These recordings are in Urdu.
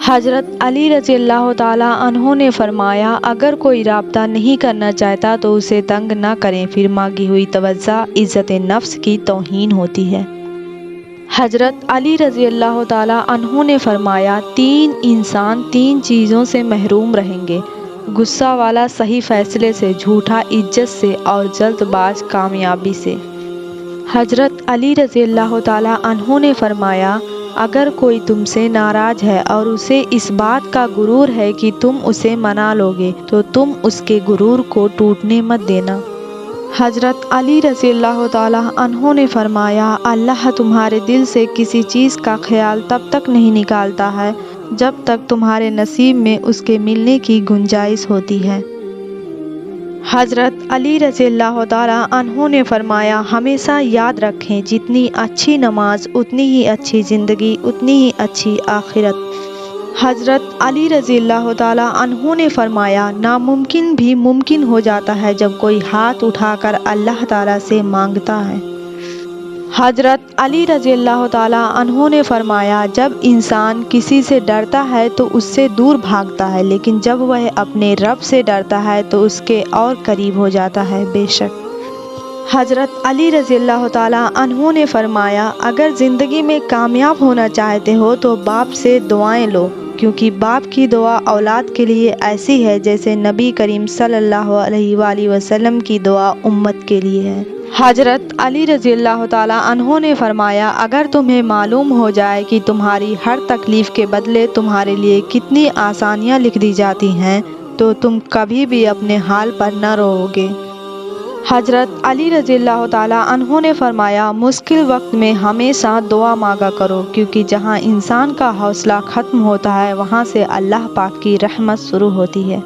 حضرت علی رضی اللہ تعالیٰ عنہ نے فرمایا، اگر کوئی رابطہ نہیں کرنا چاہتا تو اسے تنگ نہ کریں، پھر مانگی ہوئی توجہ عزت نفس کی توہین ہوتی ہے۔ حضرت علی رضی اللہ تعالیٰ عنہ نے فرمایا، تین انسان تین چیزوں سے محروم رہیں گے: غصہ والا صحیح فیصلے سے، جھوٹا عزت سے، اور جلد باز کامیابی سے۔ حضرت علی رضی اللہ تعالیٰ عنہ نے فرمایا، اگر کوئی تم سے ناراض ہے اور اسے اس بات کا غرور ہے کہ تم اسے منا لو گے تو تم اس کے غرور کو ٹوٹنے مت دینا۔ حضرت علی رضی اللہ تعالیٰ عنہ نے فرمایا، اللہ تمہارے دل سے کسی چیز کا خیال تب تک نہیں نکالتا ہے جب تک تمہارے نصیب میں اس کے ملنے کی گنجائش ہوتی ہے۔ حضرت علی رضی اللہ تعالیٰ عنہ نے فرمایا، ہمیشہ یاد رکھیں، جتنی اچھی نماز اتنی ہی اچھی زندگی، اتنی ہی اچھی آخرت۔ حضرت علی رضی اللہ تعالیٰ عنہ نے فرمایا، ناممکن بھی ممکن ہو جاتا ہے جب کوئی ہاتھ اٹھا کر اللہ تعالیٰ سے مانگتا ہے۔ حضرت علی رضی اللہ تعالیٰ عنہ نے فرمایا، جب انسان کسی سے ڈرتا ہے تو اس سے دور بھاگتا ہے، لیکن جب وہ اپنے رب سے ڈرتا ہے تو اس کے اور قریب ہو جاتا ہے۔ بے شک حضرت علی رضی اللہ تعالیٰ عنہ نے فرمایا، اگر زندگی میں کامیاب ہونا چاہتے ہو تو باپ سے دعائیں لو، کیونکہ باپ کی دعا اولاد کے لیے ایسی ہے جیسے نبی کریم صلی اللہ علیہ وآلہ وسلم کی دعا امت کے لیے ہے۔ حضرت علی رضی اللہ تعالیٰ عنہ نے فرمایا، اگر تمہیں معلوم ہو جائے کہ تمہاری ہر تکلیف کے بدلے تمہارے لیے کتنی آسانیاں لکھ دی جاتی ہیں تو تم کبھی بھی اپنے حال پر نہ رو گے۔ حضرت علی رضی اللہ تعالیٰ عنہ نے فرمایا، مشکل وقت میں ہمیشہ دعا مانگا کرو، کیونکہ جہاں انسان کا حوصلہ ختم ہوتا ہے وہاں سے اللہ پاک کی رحمت شروع ہوتی ہے۔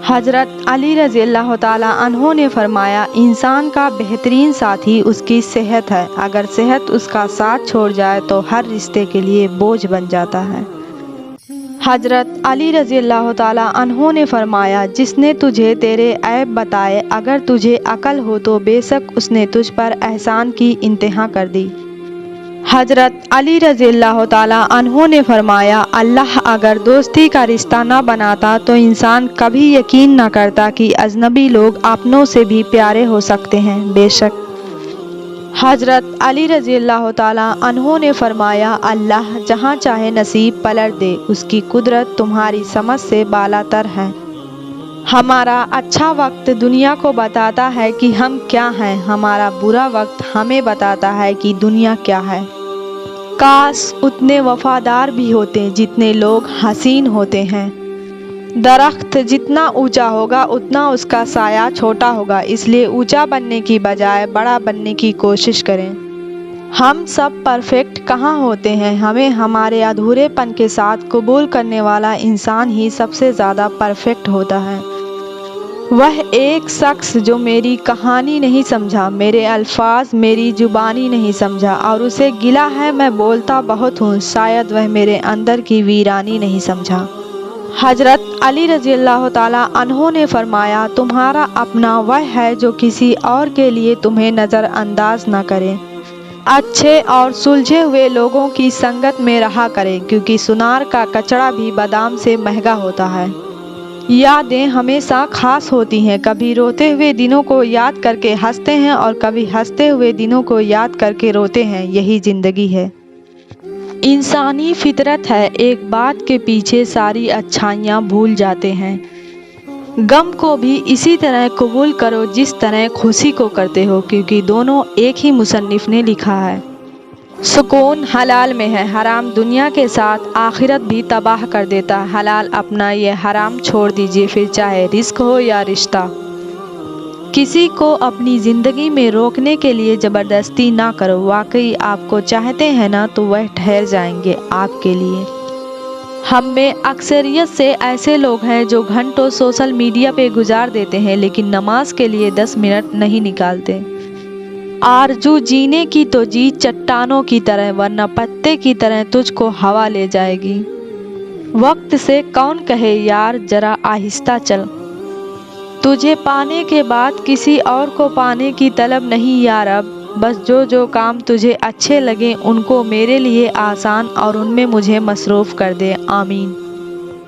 حضرت علی رضی اللہ تعالیٰ عنہ نے فرمایا، انسان کا بہترین ساتھی اس کی صحت ہے، اگر صحت اس کا ساتھ چھوڑ جائے تو ہر رشتے کے لیے بوجھ بن جاتا ہے۔ حضرت علی رضی اللہ تعالیٰ عنہ نے فرمایا، جس نے تجھے تیرے عیب بتائے، اگر تجھے عقل ہو تو بے شک اس نے تجھ پر احسان کی انتہا کر دی۔ حضرت علی رضی اللہ تعالیٰ عنہ نے فرمایا، اللہ اگر دوستی کا رشتہ نہ بناتا تو انسان کبھی یقین نہ کرتا کہ اجنبی لوگ اپنوں سے بھی پیارے ہو سکتے ہیں۔ بے شک حضرت علی رضی اللہ تعالیٰ عنہ نے فرمایا، اللہ جہاں چاہے نصیب پلٹ دے، اس کی قدرت تمہاری سمجھ سے بالا تر ہے۔ ہمارا اچھا وقت دنیا کو بتاتا ہے کہ ہم کیا ہیں، ہمارا برا وقت ہمیں بتاتا ہے کہ دنیا کیا ہے۔ کاش اتنے وفادار بھی ہوتے جتنے لوگ حسین ہوتے ہیں۔ درخت جتنا اونچا ہوگا اتنا اس کا سایہ چھوٹا ہوگا، اس لیے اونچا بننے کی بجائے بڑا بننے کی کوشش کریں۔ ہم سب پرفیکٹ کہاں ہوتے ہیں، ہمیں ہمارے ادھورے پن کے ساتھ قبول کرنے والا انسان ہی سب سے زیادہ پرفیکٹ ہوتا ہے۔ وہ ایک شخص جو میری کہانی نہیں سمجھا، میرے الفاظ میری زبانی نہیں سمجھا اور اسے گلا ہے میں بولتا بہت ہوں، شاید وہ میرے اندر کی ویرانی نہیں سمجھا۔ حضرت علی رضی اللہ تعالیٰ عنہ نے فرمایا، تمہارا اپنا وہ ہے جو کسی اور کے لیے تمہیں نظر انداز نہ کرے۔ اچھے اور سلجھے ہوئے لوگوں کی سنگت میں رہا کرے، کیونکہ سنار کا کچڑا بھی بادام سے مہنگا ہوتا ہے۔ یادیں ہمیشہ خاص ہوتی ہیں، کبھی روتے ہوئے دنوں کو یاد کر کے ہنستے ہیں اور کبھی ہنستے ہوئے دنوں کو یاد کر کے روتے ہیں، یہی زندگی ہے۔ انسانی فطرت ہے، ایک بات کے پیچھے ساری اچھائیاں بھول جاتے ہیں۔ غم کو بھی اسی طرح قبول کرو جس طرح خوشی کو کرتے ہو، کیونکہ دونوں ایک ہی مصنف نے لکھا ہے۔ سکون حلال میں ہے، حرام دنیا کے ساتھ آخرت بھی تباہ کر دیتا ہے۔ حلال اپنا یہ حرام چھوڑ دیجیے، پھر چاہے رزق ہو یا رشتہ۔ کسی کو اپنی زندگی میں روکنے کے لیے زبردستی نہ کرو، واقعی آپ کو چاہتے ہیں نا تو وہ ٹھہر جائیں گے آپ کے لیے۔ ہم میں اکثریت سے ایسے لوگ ہیں جو گھنٹوں سوشل میڈیا پہ گزار دیتے ہیں لیکن نماز کے لیے 10 منٹ نہیں نکالتے۔ آرزو جینے کی تو جی چٹانوں کی طرح، ورنہ پتے کی طرح تجھ کو ہوا لے جائے گی۔ وقت سے کون کہے یار ذرا آہستہ چل، تجھے پانے کے بعد کسی اور کو پانے کی طلب نہیں یا رب، بس جو کام تجھے اچھے لگیں ان کو میرے لیے آسان اور ان میں مجھے مصروف کر دے، آمین۔